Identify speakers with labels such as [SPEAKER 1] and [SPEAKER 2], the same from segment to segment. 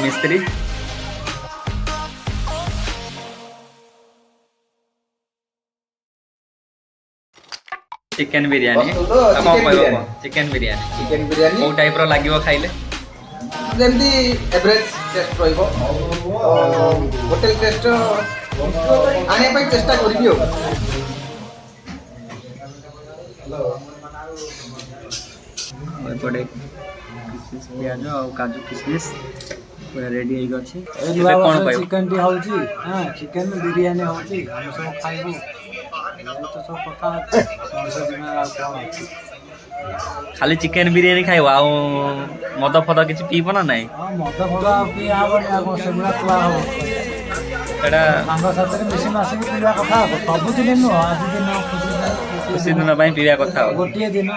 [SPEAKER 1] मिस्त्री chicken biryani chicken biryani कौ type रो लागिवो खाइले
[SPEAKER 2] जेमती एवरेज टेस्ट रहिबो होटल टेस्ट आने पे चेष्टा करियो
[SPEAKER 1] पड़े किसमिस प्याज और काजू किसमिस पूरा रेडी हो गछि एबे कोन पाइबो
[SPEAKER 3] चिकन टी होउची हां चिकन बिरियानी होउची हम सब खाइबो तो सब पता
[SPEAKER 1] खाली चिकेन बिरियानी खाइबो आ मद फद किछ पीबो ना नहीं
[SPEAKER 3] हां मद फद पी आबो आ सेमला खुआ हो
[SPEAKER 1] एडा
[SPEAKER 3] सांग साथरे मिसी मासे पीवा कथा हो सब दिन न आज दिन
[SPEAKER 1] खुशी दिन पई पीवा कथा हो
[SPEAKER 3] गोटिए दिन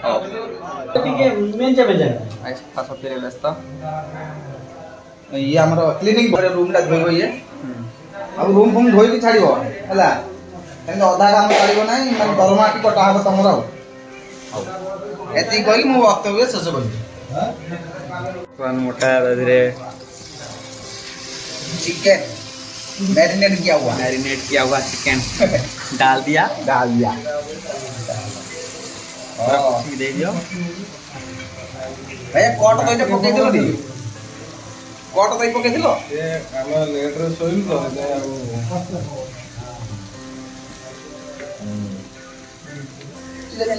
[SPEAKER 1] हो
[SPEAKER 3] ठीक है मेन जाबे जा
[SPEAKER 2] आज पास फेरे व्यस्त ये हमर क्लीनिंग भरे रूम ला धोइबो ये अब रूम फूम धोइ के छाड़िबो हला एने अधा काम छाड़िबो नै मन दरमा की कटा हो तमरा हो एती कहि मु वक्तव्य शेष करि
[SPEAKER 1] कौन मोटा धीरे
[SPEAKER 2] चिकन मैरिनेट किया हुआ
[SPEAKER 1] चिकन डाल दिया
[SPEAKER 2] और
[SPEAKER 1] दे दियो
[SPEAKER 2] भैया कोट तो पके दिलो नी कोट तो पके दिलो
[SPEAKER 4] ये हम लेट रे सोइल तो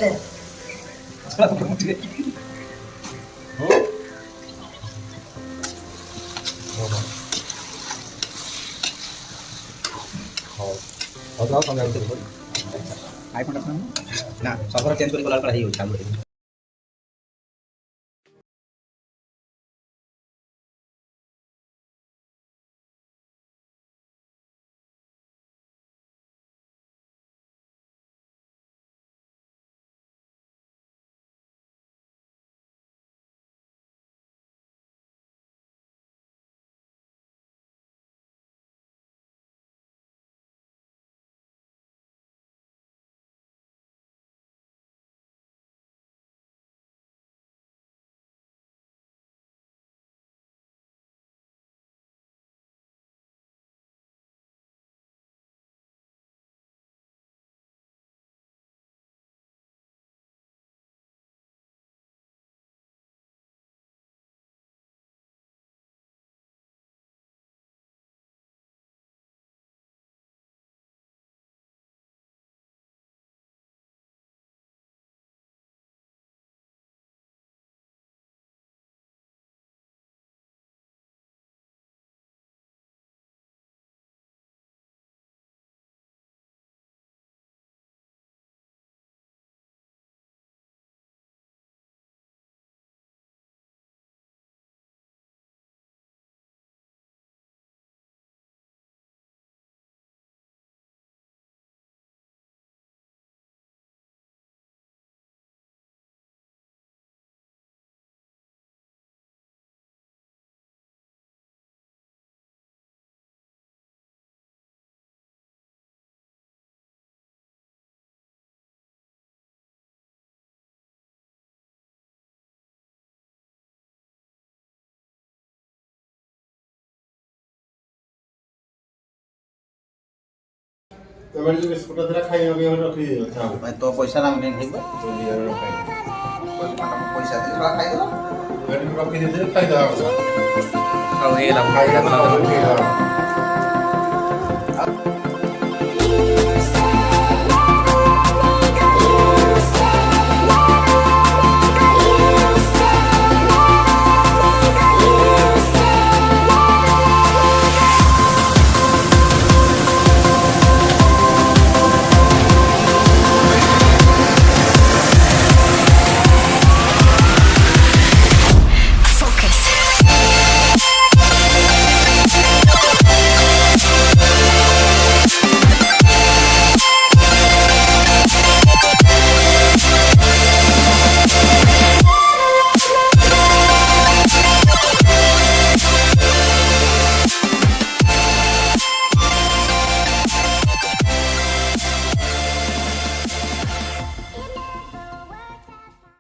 [SPEAKER 2] ले आईफोन ना सब चेंज कर कलर ही चालू
[SPEAKER 4] तबे जो बिस्कुट तेरा खाई होगे और रखी अच्छा
[SPEAKER 2] मैं तो पैसा ना नहीं ठीक बा तो ये पैसा दे खाई दो
[SPEAKER 4] रखी दे खाई दो
[SPEAKER 1] खाओ ये ला
[SPEAKER 4] खाई दो